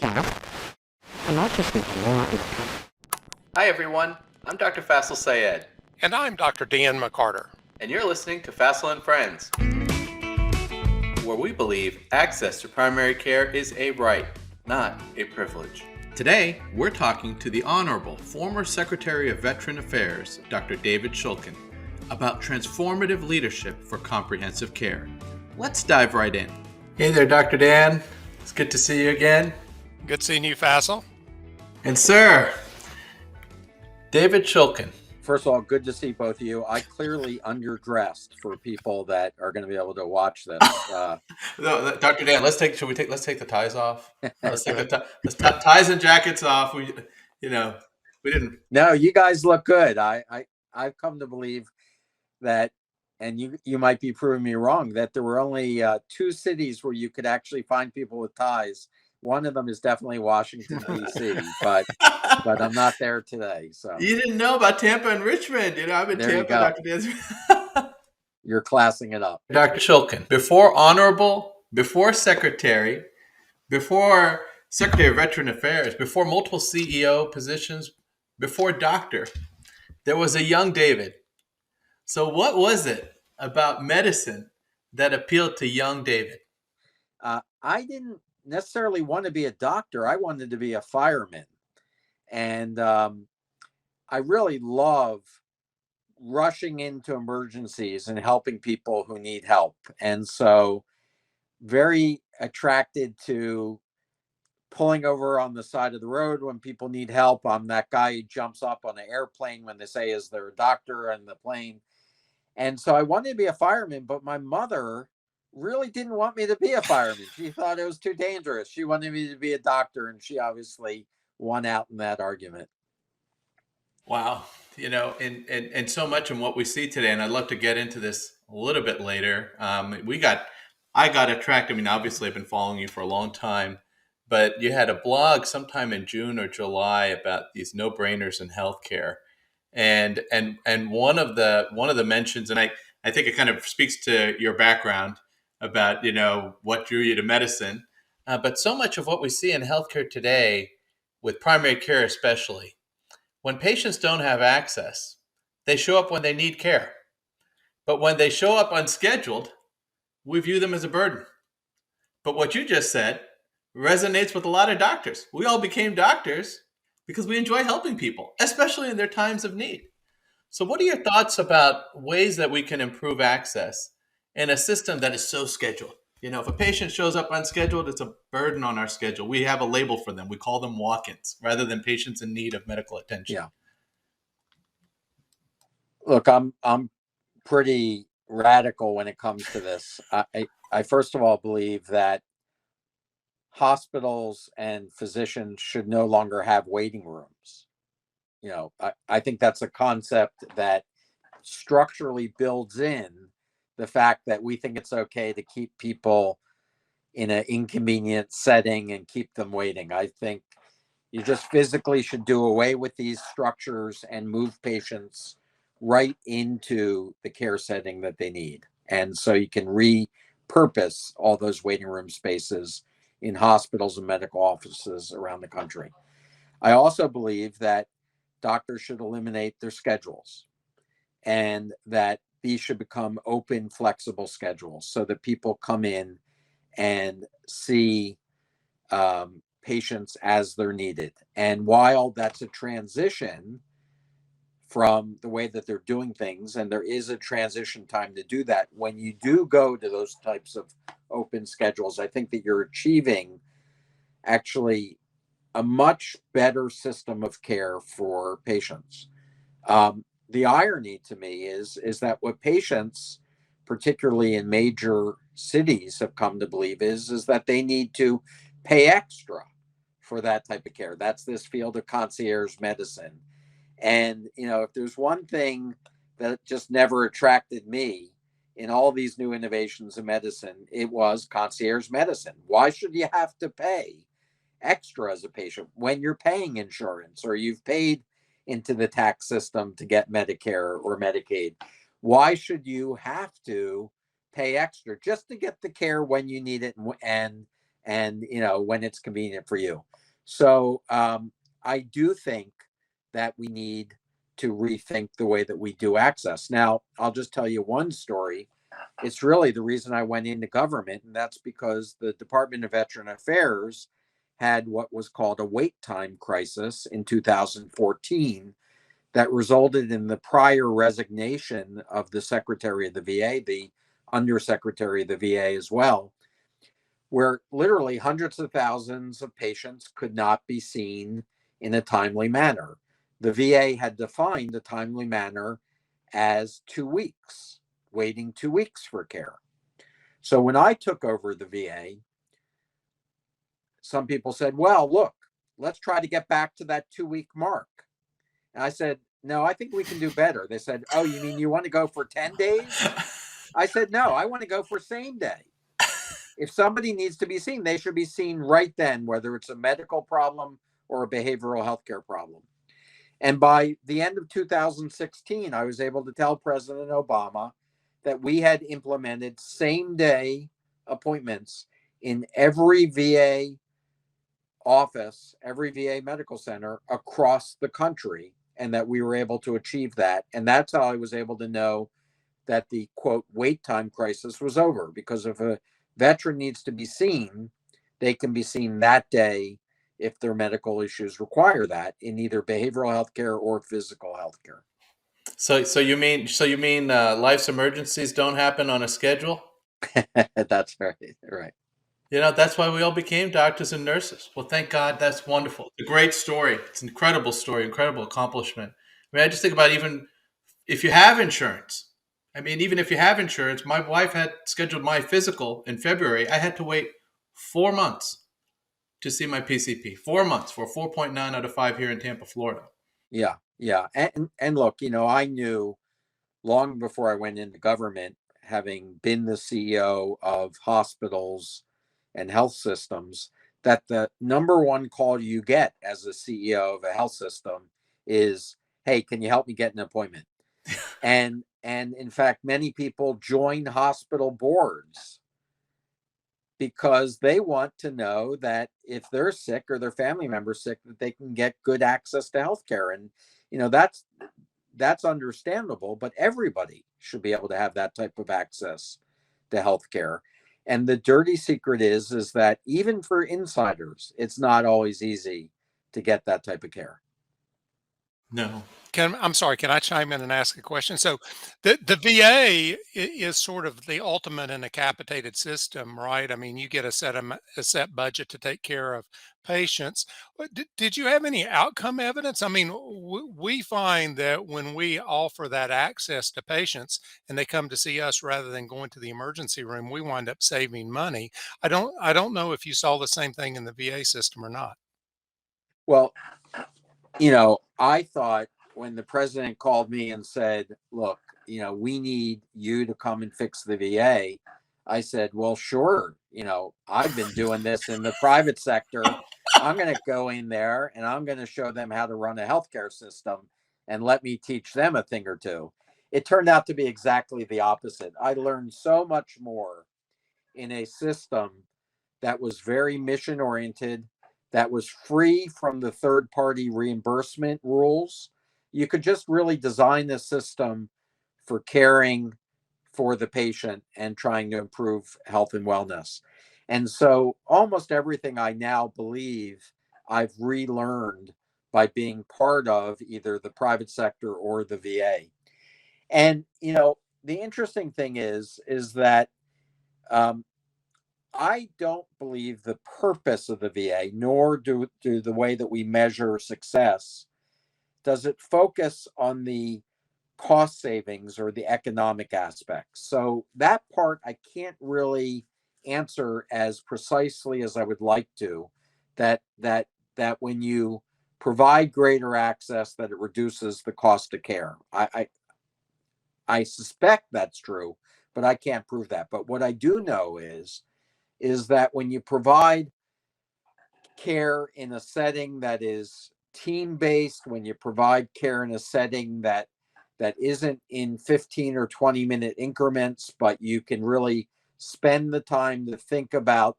Hi everyone, I'm Dr. Faisel Syed, And I'm Dr. Dan McCarter. and you're listening to Faisel Friends, where we believe access to primary care is a right, not a privilege. Today, we're talking to the Honorable former Secretary of Veteran Affairs, Dr. David Shulkin, about transformative leadership for comprehensive care. Let's dive right in. Hey there, Dr. Dan. It's good to see you again. Good seeing you, Faisel. And sir, David Shulkin. First of all, good to see both of you. I clearly underdressed for people that are going to be able to watch this. No, Dr. Dan, let's take the ties off. Let's take the ties and jackets off. We didn't. No, you guys look good. I've come to believe that, and you might be proving me wrong, that there were only two cities where you could actually find people with ties. One of them is definitely Washington, D.C., but I'm not there today. So You didn't know about Tampa and Richmond. I'm in There you Tampa, go. Dr. Dan. You're classing it up. Dr. Shulkin, before Honorable, before Secretary, before Secretary of Veteran Affairs, before multiple CEO positions, before Doctor, there was a young David. So what was it about medicine that appealed to young David? I didn't necessarily want to be a doctor. I wanted to be a fireman. And I really love rushing into emergencies and helping people who need help. And so, very attracted to pulling over on the side of the road when people need help. I'm that guy who jumps up on an airplane when they say, "Is there a doctor in the plane?" And so I wanted to be a fireman, but my mother really didn't want me to be a fireman. She thought it was too dangerous. She wanted me to be a doctor, and she obviously won out in that argument. Wow. And so much in what we see today, and I'd love to get into this a little bit later. I got attracted. I mean, obviously I've been following you for a long time, but you had a blog sometime in June or July about these no-brainers in healthcare. And one of the mentions, and I think it kind of speaks to your background about, what drew you to medicine. But so much of what we see in healthcare today, with primary care especially, when patients don't have access, they show up when they need care. But when they show up unscheduled, we view them as a burden. But what you just said resonates with a lot of doctors. We all became doctors because we enjoy helping people, especially in their times of need. So what are your thoughts about ways that we can improve access in a system that is so scheduled? If a patient shows up unscheduled, it's a burden on our schedule. We have a label for them. We call them walk-ins rather than patients in need of medical attention. Yeah. Look, I'm pretty radical when it comes to this. I first of all believe that hospitals and physicians should no longer have waiting rooms. I think that's a concept that structurally builds in the fact that we think it's okay to keep people in an inconvenient setting and keep them waiting. I think you just physically should do away with these structures and move patients right into the care setting that they need. And so you can repurpose all those waiting room spaces in hospitals and medical offices around the country. I also believe that doctors should eliminate their schedules and that these should become open, flexible schedules so that people come in and see patients as they're needed. And while that's a transition from the way that they're doing things, and there is a transition time to do that, when you do go to those types of open schedules, I think that you're achieving actually a much better system of care for patients. The irony to me is that what patients, particularly in major cities, have come to believe is that they need to pay extra for that type of care. That's this field of concierge medicine. And, if there's one thing that just never attracted me in all these new innovations in medicine, it was concierge medicine. Why should you have to pay extra as a patient when you're paying insurance or you've paid into the tax system to get Medicare or Medicaid? Why should you have to pay extra just to get the care when you need it and and when it's convenient for you. So I do think that we need to rethink the way that we do access. Now, I'll just tell you one story. It's really the reason I went into government, and that's because the Department of Veteran Affairs had what was called a wait time crisis in 2014 that resulted in the prior resignation of the Secretary of the VA, the Undersecretary of the VA as well, where literally hundreds of thousands of patients could not be seen in a timely manner. The VA had defined a timely manner as 2 weeks, waiting 2 weeks for care. So when I took over the VA, some people said, well, look, let's try to get back to that 2 week mark. And I said, no, I think we can do better. They said, oh, you mean you want to go for 10 days? I said, no, I want to go for same day. If somebody needs to be seen, they should be seen right then, whether it's a medical problem or a behavioral health care problem. And by the end of 2016, I was able to tell President Obama that we had implemented same day appointments in every VA office, every VA medical center across the country, and that we were able to achieve that. And that's how I was able to know that the quote wait time crisis was over, because if a veteran needs to be seen, they can be seen that day if their medical issues require that in either behavioral health care or physical health care. So you mean life's emergencies don't happen on a schedule? That's right. Right. That's why we all became doctors and nurses. Well, thank God, that's wonderful. It's a great story. It's an incredible story, incredible accomplishment. I mean, I just think about even if you have insurance. I mean, even if you have insurance, my wife had scheduled my physical in February. I had to wait 4 months to see my PCP. 4 months for 4.9 out of 5 here in Tampa, Florida. Yeah. Yeah. And look, I knew long before I went into government, having been the CEO of hospitals and health systems, that the number one call you get as a CEO of a health system is, hey, can you help me get an appointment? And in fact, many people join hospital boards because they want to know that if they're sick or their family member's sick, that they can get good access to healthcare. And that's understandable, but everybody should be able to have that type of access to healthcare. And the dirty secret is that even for insiders, it's not always easy to get that type of care. No. I'm sorry, can I chime in and ask a question? So the VA is sort of the ultimate in a capitated system, right? I mean, you get a set budget to take care of patients. But did you have any outcome evidence? I mean, we find that when we offer that access to patients and they come to see us rather than going to the emergency room, we wind up saving money. I don't know if you saw the same thing in the VA system or not. Well, I thought when the president called me and said, look, we need you to come and fix the VA, I said, well, sure. I've been doing this in the private sector. I'm going to go in there and I'm going to show them how to run a healthcare system and let me teach them a thing or two. It turned out to be exactly the opposite. I learned so much more in a system that was very mission oriented, that was free from the third party reimbursement rules. You could just really design the system for caring for the patient and trying to improve health and wellness. And so almost everything I now believe I've relearned by being part of either the private sector or the VA. And the interesting thing is that I don't believe the purpose of the VA, nor do the way that we measure success, does it focus on the cost savings or the economic aspects. So that part I can't really answer as precisely as I would like to. That when you provide greater access, that it reduces the cost of care. I suspect that's true, but I can't prove that. But what I do know is that when you provide care in a setting that is team based, when you provide care in a setting that isn't in 15 or 20-minute increments, but you can really spend the time to think about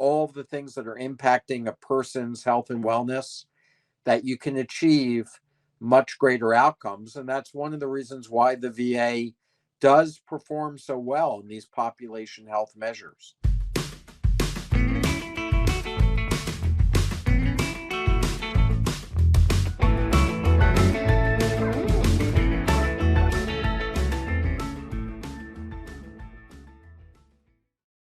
all of the things that are impacting a person's health and wellness, that you can achieve much greater outcomes. And that's one of the reasons why the VA does perform so well in these population health measures.